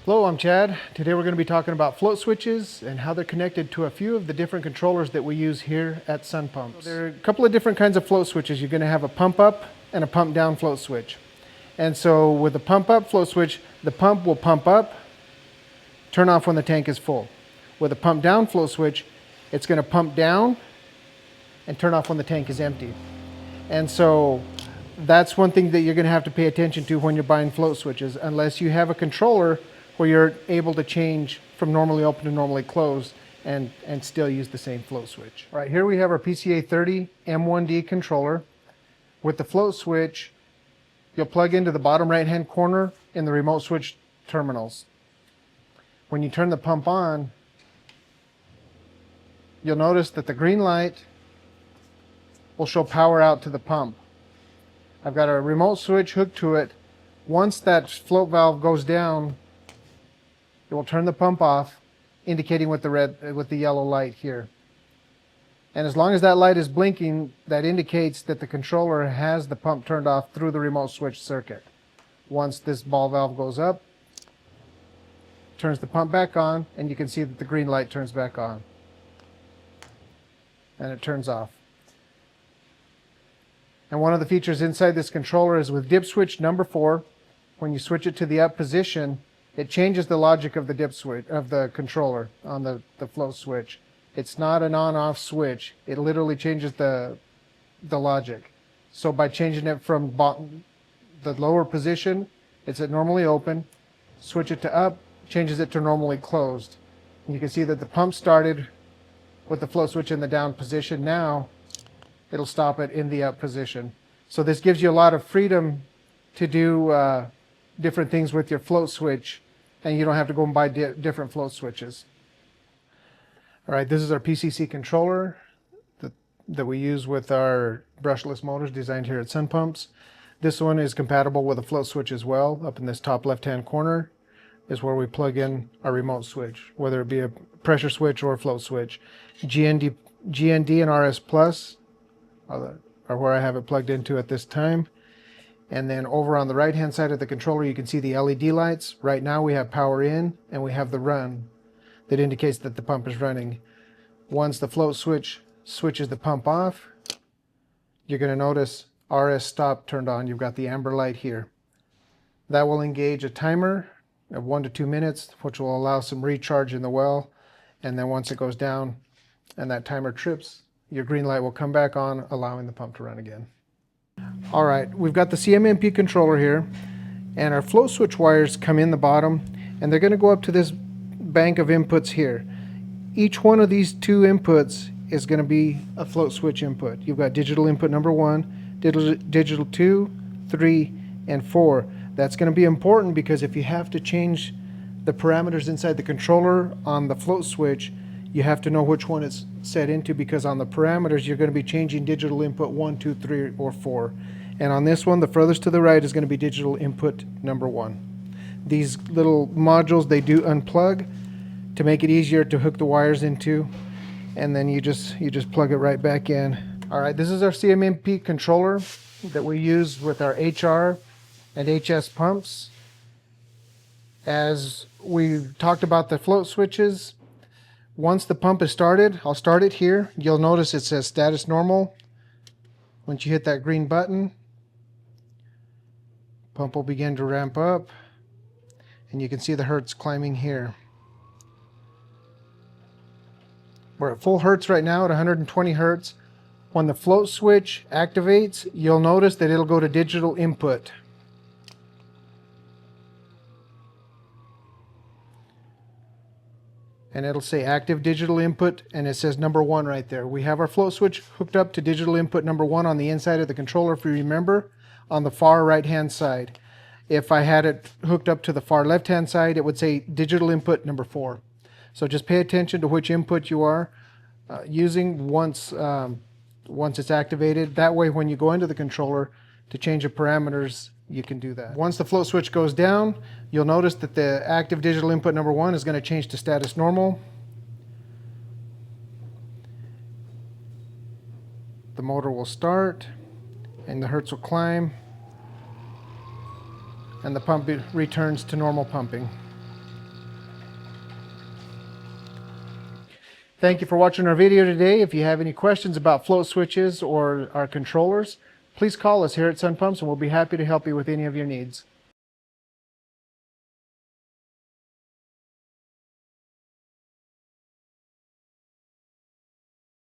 Hello, I'm Chad. Today we're going to be talking about float switches and how they're connected to a few of the different controllers that we use here at Sun Pumps. So there are a couple of different kinds of float switches. You're going to have a pump up and a pump down float switch. And so with the pump up float switch, the pump will pump up, turn off when the tank is full. With a pump down float switch, it's going to pump down and turn off when the tank is empty. And so that's one thing that you're going to have to pay attention to when you're buying float switches, unless you have a controller where you're able to change from normally open to normally closed and still use the same float switch. All right, here we have our PCA 30 M1D controller. With the float switch, you'll plug into the bottom right hand corner in the remote switch terminals. When you turn the pump on, you'll notice that the green light will show power out to the pump. I've got a remote switch hooked to it. Once that float valve goes down, it will turn the pump off, indicating with the yellow light here. And as long as that light is blinking, that indicates that the controller has the pump turned off through the remote switch circuit. Once this ball valve goes up, turns the pump back on, and you can see that the green light turns back on. And it turns off. And one of the features inside this controller is with dip switch number 4, when you switch it to the up position, it changes the logic of the dip switch of the controller on the float switch. It's not an on-off switch. It literally changes the logic. So by changing it from the lower position, it's at normally open. Switch it to up, changes it to normally closed. And you can see that the pump started with the float switch in the down position. Now it'll stop it in the up position. So this gives you a lot of freedom to do different things with your float switch, and you don't have to go and buy different float switches. All right, this is our PCC controller that we use with our brushless motors designed here at Sun Pumps. This one is compatible with a float switch as well. Up in this top left-hand corner is where we plug in our remote switch, whether it be a pressure switch or a float switch. GND and RS Plus are where I have it plugged into at this time. And then over on the right hand side of the controller, you can see the LED lights. Right now we have power in and we have the run that indicates that the pump is running. Once the float switch switches the pump off, you're going to notice RS stop turned on. You've got the amber light here. That will engage a timer of 1 to 2 minutes, which will allow some recharge in the well. And then once it goes down and that timer trips, your green light will come back on, allowing the pump to run again. All right, we've got the CMMP controller here, and our float switch wires come in the bottom, and they're going to go up to this bank of inputs here. Each one of these 2 inputs is going to be a float switch input. You've got digital input number 1, digital 2, 3, and 4. That's going to be important because if you have to change the parameters inside the controller on the float switch, you have to know which one it's set into, because on the parameters you're going to be changing digital input 1, 2, 3, or 4. And on this one, the furthest to the right is going to be digital input number 1. These little modules, they do unplug to make it easier to hook the wires into, and then you just plug it right back in. All right, this is our CMMP controller that we use with our HR and HS pumps. As we talked about the float switches, once the pump is started, I'll start it here. You'll notice it says status normal. Once you hit that green button, pump will begin to ramp up, and you can see the hertz climbing here. We're at full hertz right now at 120 hertz. When the float switch activates, you'll notice that it'll go to digital input. And it'll say active digital input, and it says number 1 right there. We have our float switch hooked up to digital input number 1 on the inside of the controller, if you remember, on the far right hand side. If I had it hooked up to the far left hand side, it would say digital input number 4. So just pay attention to which input you are using once it's activated. That way when you go into the controller to change the parameters, you can do that. Once the float switch goes down, you'll notice that the active digital input number 1 is going to change to status normal. The motor will start and the hertz will climb, and the pump returns to normal pumping. Thank you for watching our video today. If you have any questions about float switches or our controllers, please call us here at Sun Pumps and we'll be happy to help you with any of your needs.